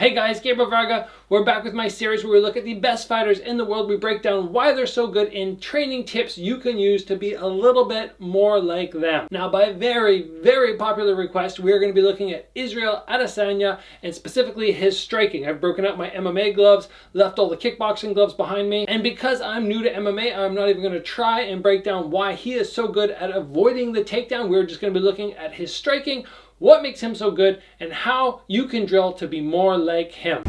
Hey guys, Gabriel Varga. We're back with my series where we look at the best fighters in the world. We break down why they're so good in training tips you can use to be a little bit more like them. Now, by very, very popular request, we're going to be looking at Israel Adesanya and specifically his striking. I've broken out my MMA gloves, left all the kickboxing gloves behind me, and because I'm new to MMA, I'm not even going to try and break down why he is so good at avoiding the takedown. We're just going to be looking at his striking, what makes him so good, and how you can drill to be more like him.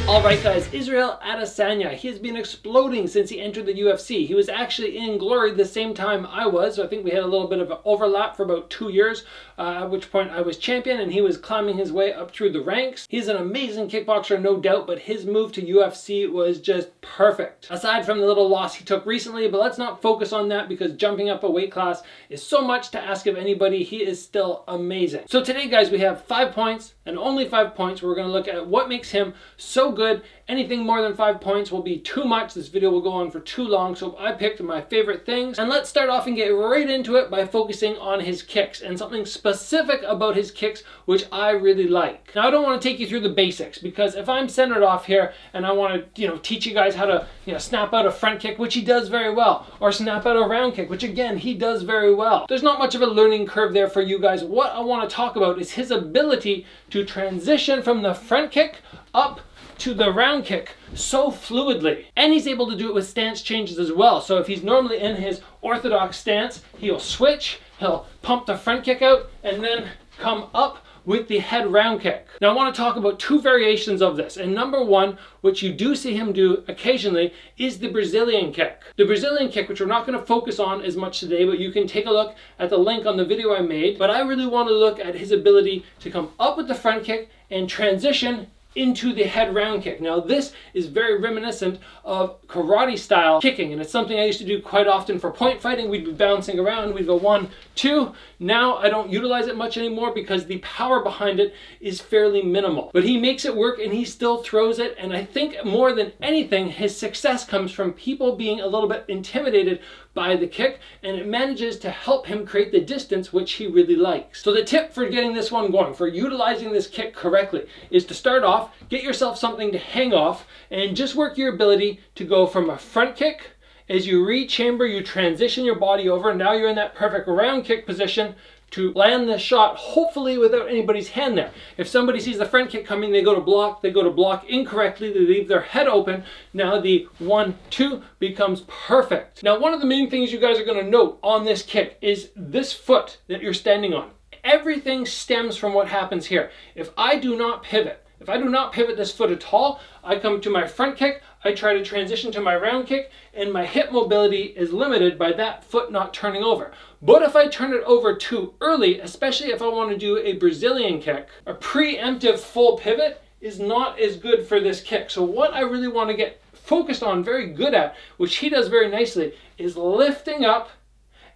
Alright guys, Israel Adesanya, he has been exploding since he entered the UFC. He was actually in Glory the same time I was, so I think we had a little bit of an overlap for about 2 years, at which point I was champion and he was climbing his way up through the ranks. He's an amazing kickboxer, no doubt, but his move to UFC was just perfect. Aside from the little loss he took recently, but let's not focus on that because jumping up a weight class is so much to ask of anybody. He is still amazing. So today guys, we have 5 points and only 5 points. We're going to look at what makes him so good. Anything more than 5 points will be too much. This video will go on for too long, so I picked my favorite things. And let's start off and get right into it by focusing on his kicks and something specific about his kicks which I really like. Now I don't want to take you through the basics because if I'm centered off here and I want to teach you guys how to snap out a front kick, which he does very well, or snap out a round kick, which again he does very well. There's not much of a learning curve there for you guys. What I want to talk about is his ability to transition from the front kick up to the round kick so fluidly. And he's able to do it with stance changes as well. So if he's normally in his orthodox stance, he'll switch, he'll pump the front kick out, and then come up with the head round kick. Now I want to talk about 2 variations of this. And number 1, which you do see him do occasionally, is the Brazilian kick. The Brazilian kick, which we're not going to focus on as much today, but you can take a look at the link on the video I made. But I really want to look at his ability to come up with the front kick and transition into the head round kick. Now this is very reminiscent of karate style kicking, and it's something I used to do quite often for point fighting. We'd be bouncing around, we'd go 1, 2. Now I don't utilize it much anymore because the power behind it is fairly minimal. But he makes it work and he still throws it, and I think more than anything his success comes from people being a little bit intimidated by the kick, and it manages to help him create the distance which he really likes. So the tip for getting this one going, for utilizing this kick correctly, is to start off, get yourself something to hang off, and just work your ability to go from a front kick. As you rechamber, you transition your body over, and now you're in that perfect round kick position to land the shot, hopefully without anybody's hand there. If somebody sees the front kick coming, they go to block incorrectly, they leave their head open. Now the 1, 2 becomes perfect. Now one of the main things you guys are going to note on this kick is this foot that you're standing on. Everything stems from what happens here. If I do not pivot this foot at all, I come to my front kick, I try to transition to my round kick, and my hip mobility is limited by that foot not turning over. But if I turn it over too early, especially if I want to do a Brazilian kick, a preemptive full pivot is not as good for this kick. So what I really want to get focused on, very good at, which he does very nicely, is lifting up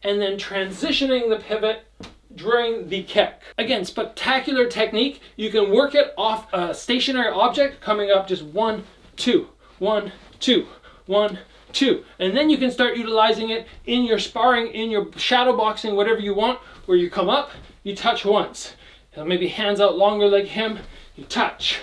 and then transitioning the pivot during the kick. Again, spectacular technique. You can work it off a stationary object, coming up just 1, 2, 1, 2, 1, 2. And then you can start utilizing it in your sparring, in your shadow boxing, whatever you want, where you come up, you touch once. Maybe hands out longer like him, you touch.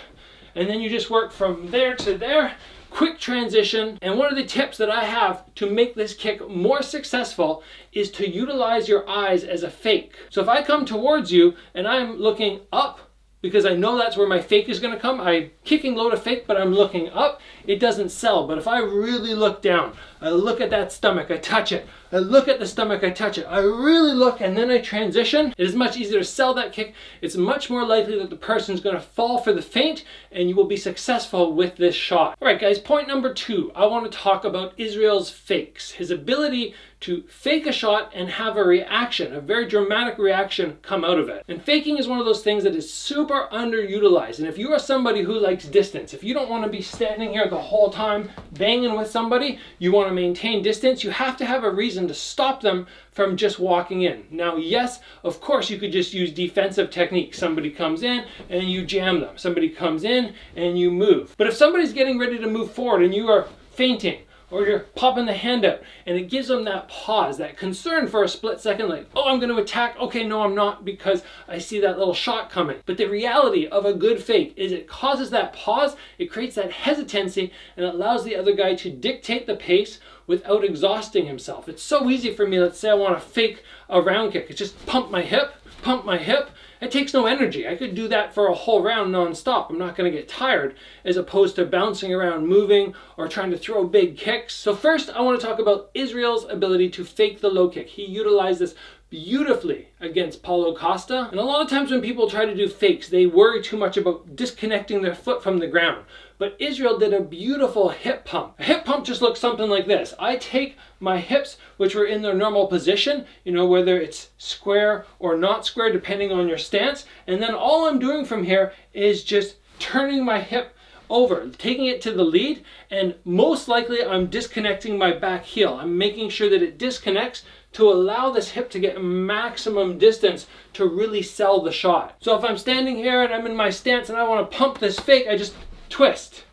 And then you just work from there to there. Quick transition. And one of the tips that I have to make this kick more successful is to utilize your eyes as a fake. So if I come towards you and I'm looking up, because I know that's where my fake is going to come, I'm kicking low to fake, but I'm looking up, it doesn't sell. But if I really look down, I look at that stomach, I touch it, I look at the stomach, I touch it, I really look, and then I transition, it is much easier to sell that kick. It's much more likely that the person's going to fall for the feint, and you will be successful with this shot. All right guys, point number 2, I want to talk about Israel's fakes. His ability to fake a shot and have a reaction, a very dramatic reaction come out of it. And faking is one of those things that is super underutilized. And if you are somebody who likes distance, if you don't want to be standing here the whole time banging with somebody, you want to maintain distance, you have to have a reason to stop them from just walking in. Now, yes, of course, you could just use defensive techniques. Somebody comes in and you jam them. Somebody comes in and you move. But if somebody's getting ready to move forward and you are feinting, or you're popping the hand out, and it gives them that pause, that concern for a split second, like, oh, I'm going to attack. Okay, no, I'm not, because I see that little shot coming. But the reality of a good fake is it causes that pause, it creates that hesitancy, and it allows the other guy to dictate the pace without exhausting himself. It's so easy for me. Let's say I want to fake a round kick. It's just pump my hip, pump my hip. It takes no energy. I could do that for a whole round non-stop. I'm not going to get tired, as opposed to bouncing around, moving, or trying to throw big kicks. So first, I want to talk about Israel's ability to fake the low kick. He utilized this beautifully against Paulo Costa. And a lot of times when people try to do fakes, they worry too much about disconnecting their foot from the ground. But Israel did a beautiful hip pump. A hip pump just looks something like this. I take my hips, which were in their normal position, whether it's square or not square, depending on your stance. And then all I'm doing from here is just turning my hip over, taking it to the lead, and most likely I'm disconnecting my back heel. I'm making sure that it disconnects to allow this hip to get maximum distance to really sell the shot. So if I'm standing here and I'm in my stance and I want to pump this fake, I just twist,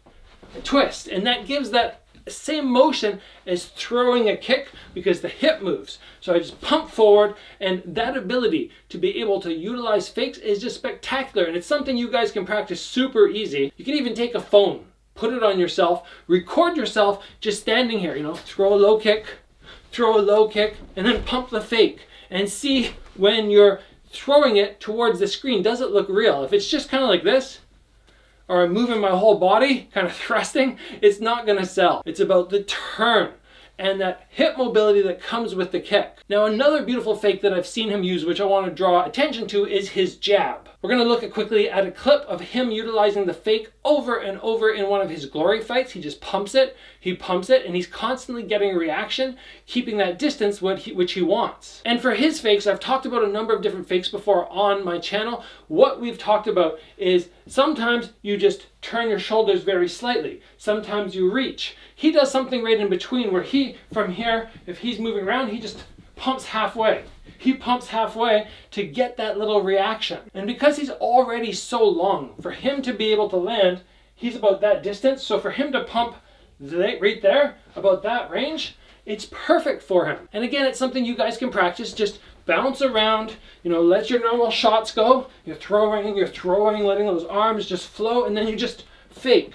and that gives that same motion as throwing a kick, because the hip moves. So I just pump forward, and that ability to be able to utilize fakes is just spectacular, and it's something you guys can practice super easy. You can even take a phone, put it on yourself, record yourself just standing here, throw a low kick, and then pump the fake, and see when you're throwing it towards the screen, does it look real? If it's just kind of like this, or I'm moving my whole body, kind of thrusting, it's not going to sell. It's about the turn and that hip mobility that comes with the kick. Now, another beautiful fake that I've seen him use, which I want to draw attention to, is his jab. We're going to look quickly at a clip of him utilizing the fake over and over in one of his glory fights. He just pumps it, and he's constantly getting a reaction, keeping that distance which he wants. And for his fakes, I've talked about a number of different fakes before on my channel. What we've talked about is sometimes you just turn your shoulders very slightly. Sometimes you reach. He does something right in between where from here, if he's moving around, he just pumps halfway. He pumps halfway to get that little reaction. And because he's already so long, for him to be able to land, he's about that distance. So for him to pump right there, about that range, it's perfect for him. And again, it's something you guys can practice. Just bounce around, let your normal shots go. You're throwing, letting those arms just flow, and then you just fake.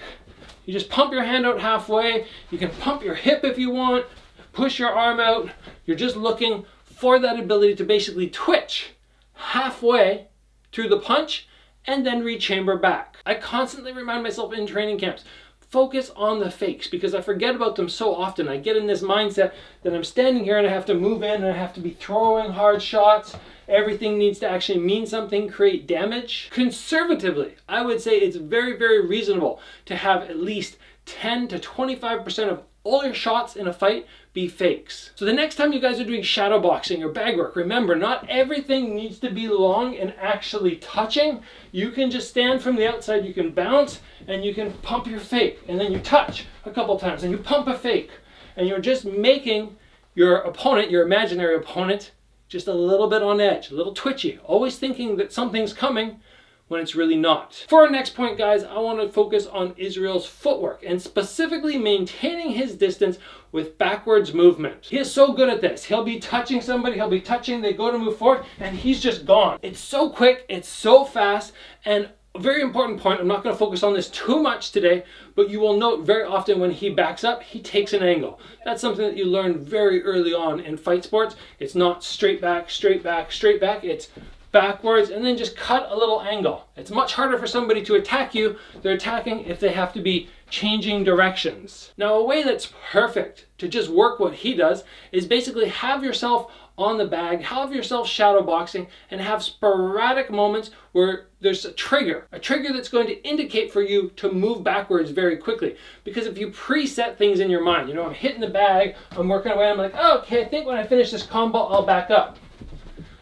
You just pump your hand out halfway. You can pump your hip if you want, push your arm out. You're just looking for that ability to basically twitch halfway through the punch and then rechamber back. I constantly remind myself in training camps, focus on the fakes, because I forget about them so often. I get in this mindset that I'm standing here and I have to move in and I have to be throwing hard shots. Everything needs to actually mean something, create damage. Conservatively, I would say it's very, very reasonable to have at least 10 to 25% of all your shots in a fight be fakes. So the next time you guys are doing shadow boxing or bag work, remember, not everything needs to be long and actually touching. You can just stand from the outside, you can bounce, and you can pump your fake, and then you touch a couple times, and you pump a fake, and you're just making your opponent, your imaginary opponent, just a little bit on edge, a little twitchy, always thinking that something's coming when it's really not. For our next point, guys, I want to focus on Israel's footwork, and specifically maintaining his distance with backwards movement. He is so good at this. He'll be touching somebody, they go to move forward, and he's just gone. It's so quick, it's so fast, and a very important point, I'm not going to focus on this too much today, but you will note very often when he backs up, he takes an angle. That's something that you learn very early on in fight sports. It's not straight back, straight back, straight back. It's backwards and then just cut a little angle. It's much harder for somebody to attack you. They're attacking if they have to be changing directions. Now, a way that's perfect to just work what he does is basically have yourself on the bag, have yourself shadow boxing, and have sporadic moments where there's a trigger that's going to indicate for you to move backwards very quickly. Because if you preset things in your mind, I'm hitting the bag, I'm working away, I'm like, oh, okay, I think when I finish this combo, I'll back up.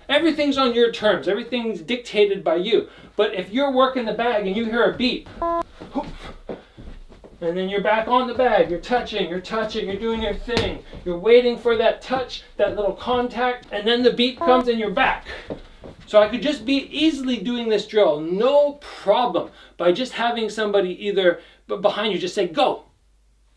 Everything's on your terms. Everything's dictated by you. But if you're working the bag and you hear a beat, and then you're back on the bag, you're touching, you're doing your thing. You're waiting for that touch, that little contact, and then the beat comes and you're back. So I could just be easily doing this drill, no problem, by just having somebody either behind you just say, go,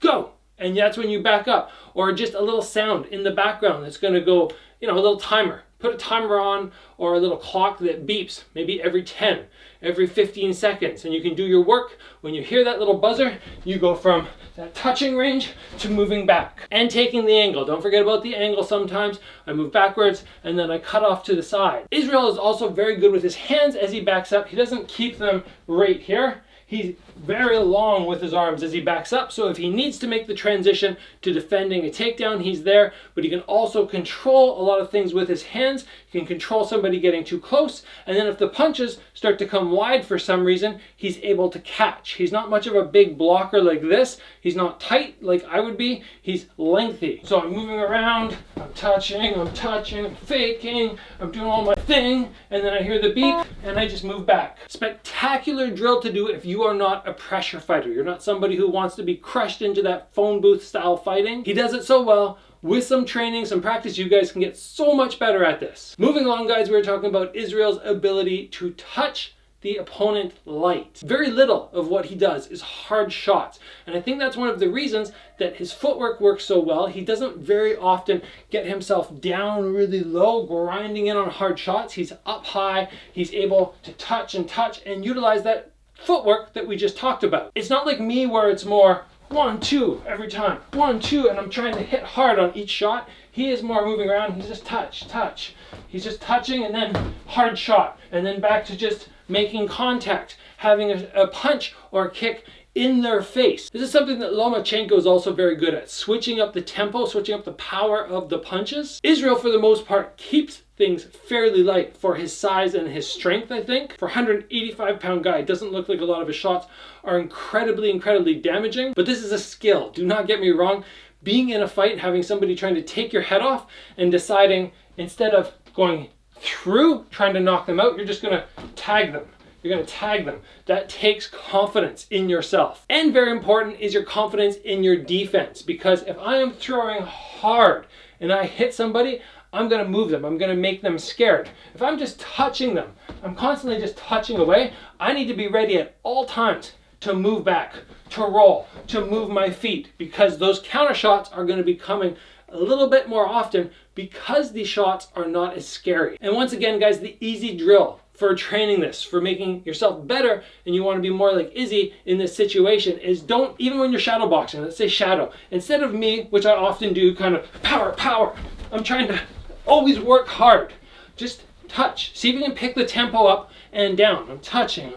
go, And that's when you back up. Or just a little sound in the background that's going to go, a little timer. Put a timer on, or a little clock that beeps, maybe every 10, every 15 seconds. And you can do your work. When you hear that little buzzer, you go from that touching range to moving back. And taking the angle. Don't forget about the angle sometimes. I move backwards, and then I cut off to the side. Israel is also very good with his hands as he backs up. He doesn't keep them right here. He's very long with his arms as he backs up, so if he needs to make the transition to defending a takedown, he's there, but he can also control a lot of things with his hands. He can control somebody getting too close, and then if the punches start to come wide for some reason, he's able to catch. He's not much of a big blocker like this. He's not tight like I would be. He's lengthy. So I'm moving around, I'm touching, I'm faking, I'm doing all my thing, and then I hear the beep, and I just move back. Spectacular drill to do if you are not a pressure fighter. You're not somebody who wants to be crushed into that phone booth style fighting. He does it so well. With some training, some practice, you guys can get so much better at this. Moving along, guys, we were talking about Israel's ability to touch the opponent light. Very little of what he does is hard shots. And I think that's one of the reasons that his footwork works so well. He doesn't very often get himself down really low, grinding in on hard shots. He's up high. He's able to touch and utilize that footwork that we just talked about. It's not like me where it's more 1, 2 every time, 1, 2, and I'm trying to hit hard on each shot. He is more moving around. He's just touch. He's just touching and then hard shot, and then back to just making contact, having a punch or a kick in their face. This is something that Lomachenko is also very good at, switching up the tempo, switching up the power of the punches. Israel, for the most part, keeps things fairly light for his size and his strength, I think. For a 185-pound guy, it doesn't look like a lot of his shots are incredibly damaging, but this is a skill. Do not get me wrong. Being in a fight, having somebody trying to take your head off and deciding, instead of going through, trying to knock them out, you're just gonna tag them. You're going to tag them. That takes confidence in yourself. And very important is your confidence in your defense, because if I am throwing hard and I hit somebody, I'm going to move them. I'm going to make them scared. If I'm just touching them, I'm constantly just touching away, I need to be ready at all times to move back, to roll, to move my feet, because those counter shots are going to be coming a little bit more often because these shots are not as scary. And once again, guys, the easy drill for training this, for making yourself better, and you want to be more like Izzy in this situation, is don't, even when you're shadow boxing, let's say shadow, instead of me, which I often do, kind of power, I'm trying to always work hard. Just touch. See if you can pick the tempo up and down. I'm touching,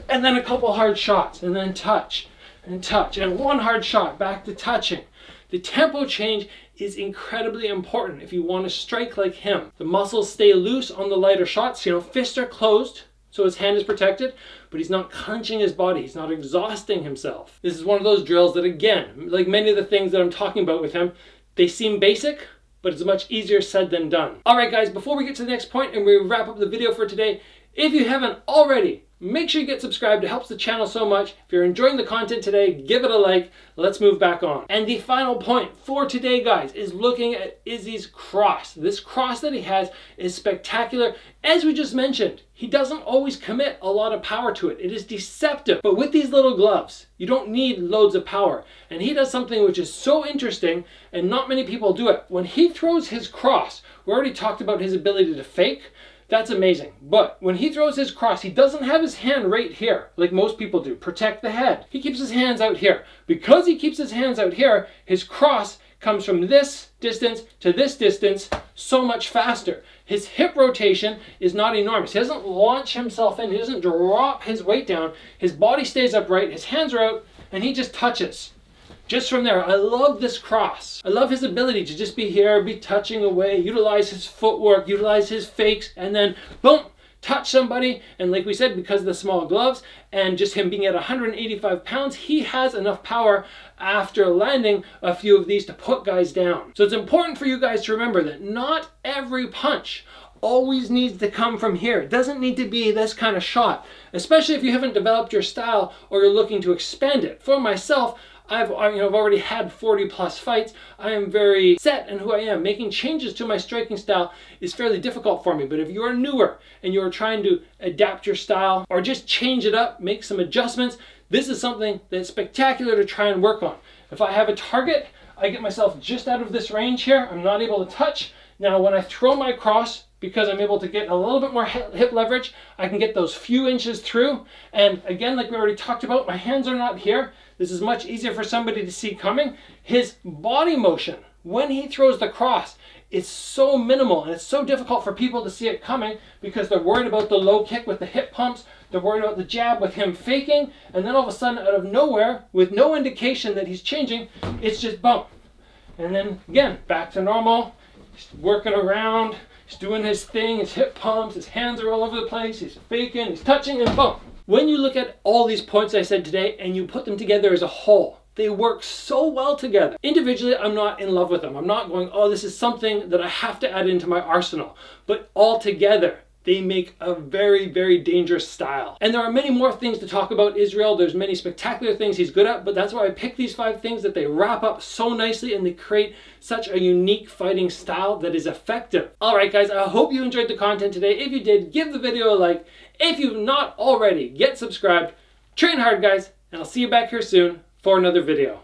and then a couple hard shots, and then touch, and one hard shot, back to touching. The tempo change is incredibly important if you want to strike like him. The muscles stay loose on the lighter shots. Fists are closed, so his hand is protected, but he's not clenching his body. He's not exhausting himself. This is one of those drills that, again, like many of the things that I'm talking about with him, they seem basic, but it's much easier said than done. All right, guys, before we get to the next point and we wrap up the video for today, if you haven't already, make sure you get subscribed. It helps the channel so much. If you're enjoying the content today, give it a like. Let's move back on. And the final point for today, guys, is looking at Izzy's cross. This cross that he has is spectacular. As we just mentioned, he doesn't always commit a lot of power to it. It is deceptive. But with these little gloves, you don't need loads of power. And he does something which is so interesting, and not many people do it. When he throws his cross, we already talked about his ability to fake. That's amazing. But when he throws his cross, he doesn't have his hand right here like most people do. Protect the head. He keeps his hands out here. Because he keeps his hands out here, his cross comes from this distance to this distance so much faster. His hip rotation is not enormous. He doesn't launch himself in. He doesn't drop his weight down. His body stays upright. His hands are out, and he just touches. Just from there, I love this cross. I love his ability to just be here, be touching away, utilize his footwork, utilize his fakes, and then boom, touch somebody. And like we said, because of the small gloves and just him being at 185 pounds, he has enough power after landing a few of these to put guys down. So it's important for you guys to remember that not every punch always needs to come from here. It doesn't need to be this kind of shot, especially if you haven't developed your style or you're looking to expand it. For myself, I've already had 40 plus fights. I am very set in who I am. Making changes to my striking style is fairly difficult for me. But if you are newer and you are trying to adapt your style or just change it up, make some adjustments, this is something that's spectacular to try and work on. If I have a target, I get myself just out of this range here. I'm not able to touch. Now when I throw my cross, because I'm able to get a little bit more hip leverage, I can get those few inches through. And again, like we already talked about, my hands are not here. This is much easier for somebody to see coming. His body motion, when he throws the cross, it's so minimal, and it's so difficult for people to see it coming because they're worried about the low kick with the hip pumps. They're worried about the jab with him faking, and then all of a sudden, out of nowhere, with no indication that he's changing, it's just bump. And then again, back to normal. He's working around, he's doing his thing, his hip pumps, his hands are all over the place, he's faking, he's touching, and bump. When you look at all these points I said today and you put them together as a whole, they work so well together. Individually, I'm not in love with them. I'm not going, oh, this is something that I have to add into my arsenal. But all together, they make a very, very dangerous style. And there are many more things to talk about Israel. There's many spectacular things he's good at, but that's why I picked these 5 things that they wrap up so nicely and they create such a unique fighting style that is effective. All right, guys, I hope you enjoyed the content today. If you did, give the video a like. If you've not already, get subscribed. Train hard, guys, and I'll see you back here soon for another video.